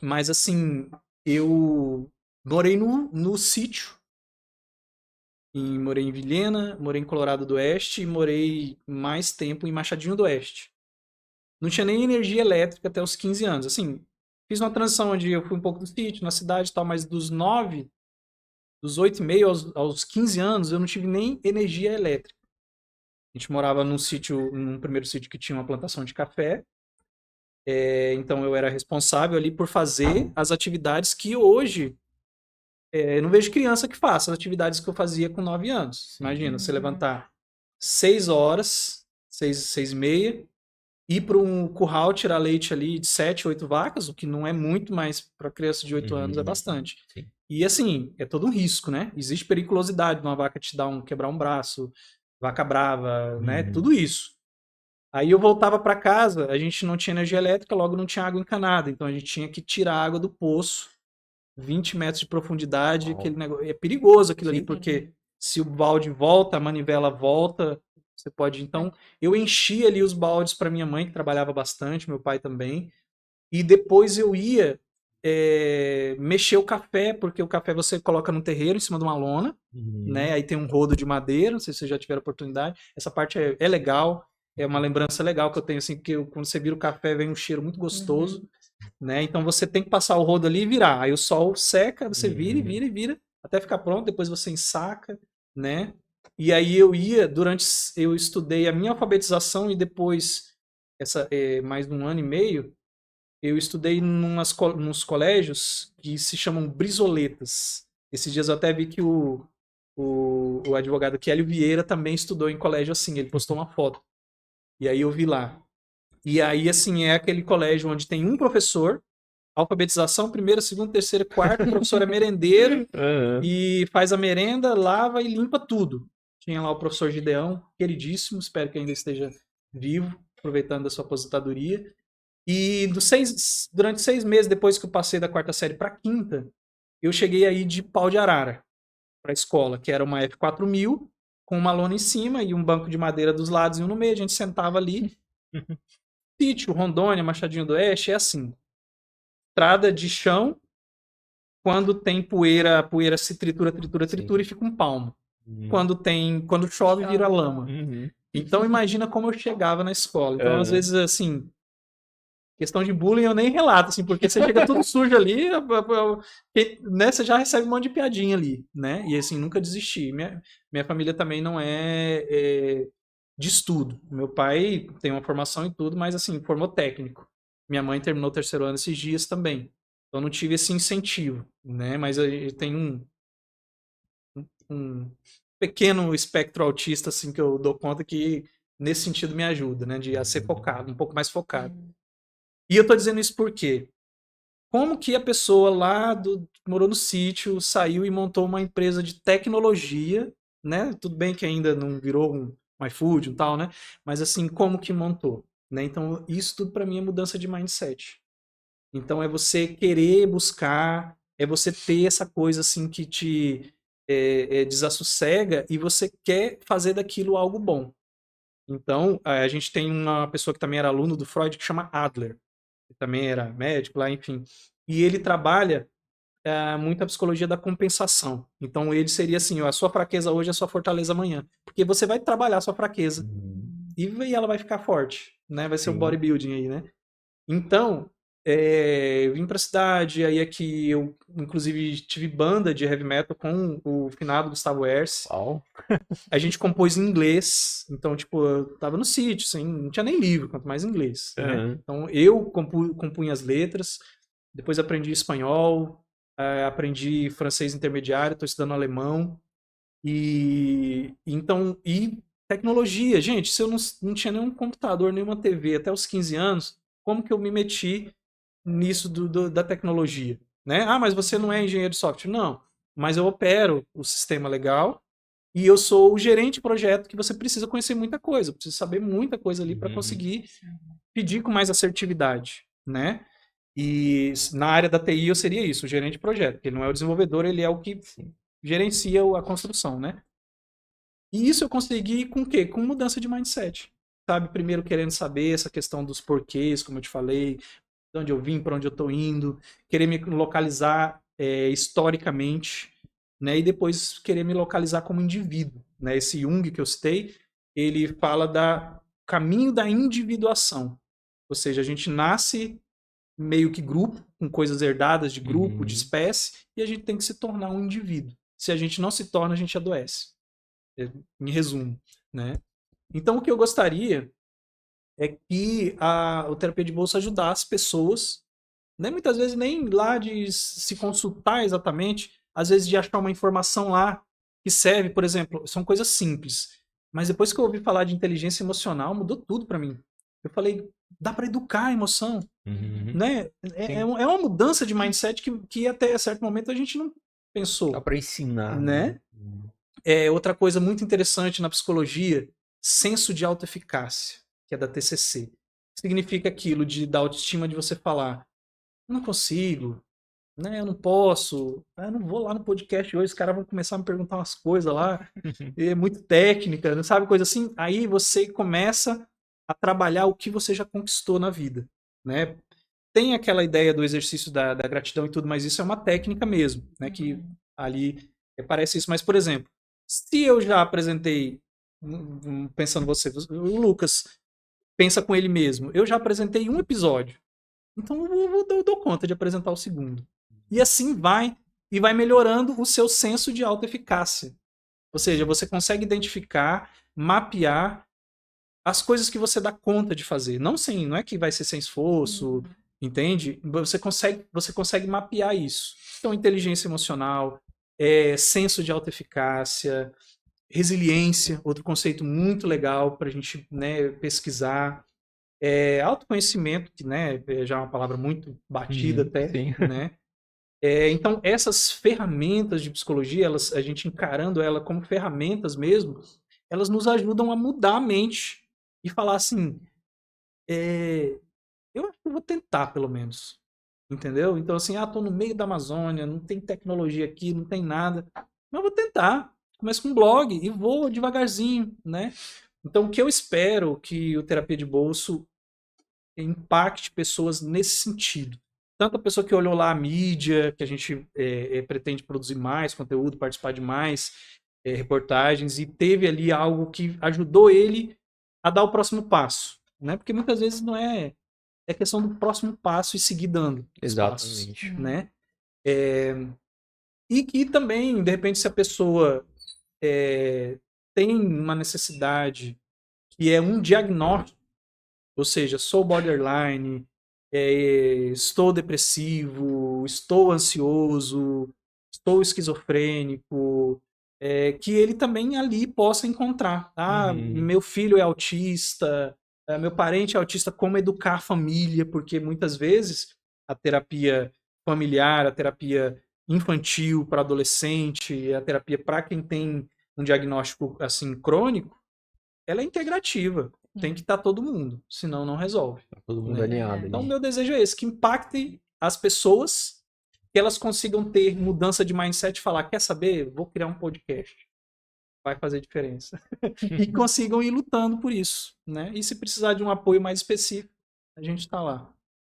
Mas assim, eu morei no sítio. Morei em Vilhena, morei em Colorado do Oeste e morei mais tempo em Machadinho do Oeste. Não tinha nem energia elétrica até os 15 anos. Assim, fiz uma transição onde eu fui um pouco do sítio, na cidade e tal, mas dos 8 e meio aos 15 anos, eu não tive nem energia elétrica. A gente morava num sítio, num primeiro sítio que tinha uma plantação de café. Então eu era responsável ali por fazer as atividades que hoje eu não vejo criança que faça as atividades que eu fazia com 9 anos. Imagina, você levantar 6 horas, 6 e meia, ir para um curral tirar leite ali de 7, 8 vacas, o que não é muito, mas para criança de 8 anos é bastante. Sim. E assim, é todo um risco, né? Existe periculosidade de uma vaca te dar quebrar um braço, vaca brava, né? Tudo isso. Aí eu voltava para casa, a gente não tinha energia elétrica, logo não tinha água encanada, então a gente tinha que tirar a água do poço, 20 metros de profundidade, aquele Uau. negócio, é perigoso aquilo ali, Sim. porque se o balde volta, a manivela volta, você pode. Então, eu enchia ali os baldes para minha mãe, que trabalhava bastante, meu pai também, e depois eu ia mexer o café, porque o café você coloca no terreiro, em cima de uma lona, né? Aí tem um rodo de madeira, não sei se vocês já tiveram oportunidade. Essa parte é legal, é uma lembrança legal que eu tenho, assim, porque quando você vira o café, vem um cheiro muito gostoso, né? Então você tem que passar o rodo ali e virar. Aí o sol seca, você vira e vira e vira até ficar pronto, depois você ensaca, né? E aí eu estudei a minha alfabetização e depois mais de um ano e meio, eu estudei nos colégios que se chamam brisoletas. Esses dias eu até vi que o advogado Kélio Vieira também estudou em colégio assim, ele postou uma foto. E aí eu vi lá. E aí, assim, é aquele colégio onde tem um professor, alfabetização, primeira, segunda, terceira, quarta, o professor é merendeiro Aham. e faz a merenda, lava e limpa tudo. Tinha lá o professor Gideão, queridíssimo, espero que ainda esteja vivo, aproveitando da sua aposentadoria. E durante 6 meses depois que eu passei da quarta série para quinta, eu cheguei aí de pau de arara para a escola, que era uma F4000 com uma lona em cima e um banco de madeira dos lados e um no meio. A gente sentava ali. Sítio, Rondônia, Machadinho do Oeste, é assim. Estrada de chão, quando tem poeira, a poeira se tritura, tritura, tritura Sim. e fica um palmo. Uhum. Quando chove, vira lama. Uhum. Então imagina como eu chegava na escola. Então, às Aham. vezes, assim, questão de bullying eu nem relato, assim, porque você chega tudo sujo ali, né, você já recebe um monte de piadinha ali, né? E assim, nunca desisti. Minha família também não de estudo. Meu pai tem uma formação em tudo, mas assim, formou técnico. Minha mãe terminou o terceiro ano esses dias também. Então não tive esse incentivo, né? Mas eu tenho um pequeno espectro autista, assim, que eu dou conta que nesse sentido me ajuda, né? De a ser focado, um pouco mais focado. E eu tô dizendo isso porque como que a pessoa que morou no sítio, saiu e montou uma empresa de tecnologia, né? Tudo bem que ainda não virou um iFood e tal, né? Mas assim, como que montou, né? Então, isso tudo para mim é mudança de mindset. Então, é você querer buscar, é você ter essa coisa assim que te desassossega e você quer fazer daquilo algo bom. Então, a gente tem uma pessoa que também era aluno do Freud que chama Adler, que também era médico lá, enfim. E ele trabalha muito a psicologia da compensação. Então ele seria assim, ó, a sua fraqueza hoje é a sua fortaleza amanhã. Porque você vai trabalhar a sua fraqueza e ela vai ficar forte, né? Vai ser o Sim. bodybuilding aí, né? Então, eu vim pra cidade, aí aqui eu, inclusive, tive banda de heavy metal com o finado Gustavo Erce. Uau. A gente compôs em inglês, então, tipo, eu tava no sítio, assim, não tinha nem livro, quanto mais inglês, né? Aham. Então, eu compunha as letras, depois aprendi espanhol, aprendi francês intermediário, estou estudando alemão, e tecnologia. Gente, se eu não tinha nenhum computador, nenhuma TV até os 15 anos, como que eu me meti nisso da tecnologia? Né? Ah, mas você não é engenheiro de software. Não, mas eu opero o sistema legal, e eu sou o gerente de projeto que você precisa conhecer muita coisa, precisa saber muita coisa ali para Uhum. conseguir pedir com mais assertividade, né? E na área da TI eu seria isso, o gerente de projeto, porque ele não é o desenvolvedor, ele é o que Sim. gerencia a construção, né? E isso eu consegui com o quê? Com mudança de mindset. Sabe, primeiro querendo saber essa questão dos porquês, como eu te falei, de onde eu vim, para onde eu estou indo, querer me localizar historicamente, né? E depois querer me localizar como indivíduo, né? Esse Jung que eu citei, ele fala da caminho da individuação. Ou seja, a gente nasce meio que grupo, com coisas herdadas de grupo, de espécie, e a gente tem que se tornar um indivíduo. Se a gente não se torna, a gente adoece. Em resumo, né? Então, o que eu gostaria é que o terapia de bolso ajudasse pessoas, né? Muitas vezes nem lá de se consultar exatamente, às vezes de achar uma informação lá que serve, por exemplo, são coisas simples. Mas depois que eu ouvi falar de inteligência emocional, mudou tudo para mim. Eu falei, dá para educar a emoção, né? É uma mudança de mindset que até certo momento a gente não pensou. Dá para ensinar, né? Outra coisa muito interessante na psicologia, senso de autoeficácia, que é da TCC. Significa aquilo da autoestima de você falar, eu não consigo, né? Eu não posso, eu não vou lá no podcast hoje, os caras vão começar a me perguntar umas coisas lá, é muito técnica, não sabe, coisa assim. Aí você começa a trabalhar o que você já conquistou na vida, né? Tem aquela ideia do exercício da gratidão e tudo, mas isso é uma técnica mesmo, né? Que ali parece isso. Mas, por exemplo, se eu já apresentei, pensando você, o Lucas pensa com ele mesmo, eu já apresentei um episódio, então eu dou conta de apresentar o segundo. E assim vai, e vai melhorando o seu senso de autoeficácia. Ou seja, você consegue identificar, mapear as coisas que você dá conta de fazer. Não é que vai ser sem esforço, entende? Você consegue mapear isso. Então, inteligência emocional, senso de autoeficácia, resiliência, outro conceito muito legal para a gente, né, pesquisar. Autoconhecimento, que, né, já é uma palavra muito batida até, sim. né? Então, essas ferramentas de psicologia, a gente encarando ela como ferramentas mesmo, elas nos ajudam a mudar a mente e falar assim, eu acho que eu vou tentar, pelo menos. Entendeu? Então, assim, tô no meio da Amazônia, não tem tecnologia aqui, não tem nada. Mas eu vou tentar. Começo com um blog e vou devagarzinho, né? Então, o que eu espero que o Terapia de Bolso impacte pessoas nesse sentido. Tanto a pessoa que olhou lá a mídia, que a gente pretende produzir mais conteúdo, participar de mais reportagens, e teve ali algo que ajudou ele a dar o próximo passo. Né? Porque muitas vezes não é questão do próximo passo e seguir dando os passos, né? E que também, de repente, se a pessoa tem uma necessidade que é um diagnóstico, ou seja, sou borderline, estou depressivo, estou ansioso, estou esquizofrênico, que ele também ali possa encontrar. Meu filho é autista, meu parente é autista, como educar a família, porque muitas vezes a terapia familiar, a terapia infantil para adolescente, a terapia para quem tem um diagnóstico assim crônico, ela é integrativa. Tem que estar todo mundo, senão não resolve. Tá todo mundo né? alinhado. Então, meu desejo é esse, que impacte as pessoas, que elas consigam ter mudança de mindset e falar, quer saber? Vou criar um podcast. Vai fazer diferença. E consigam ir lutando por isso. Né? E se precisar de um apoio mais específico, a gente está lá.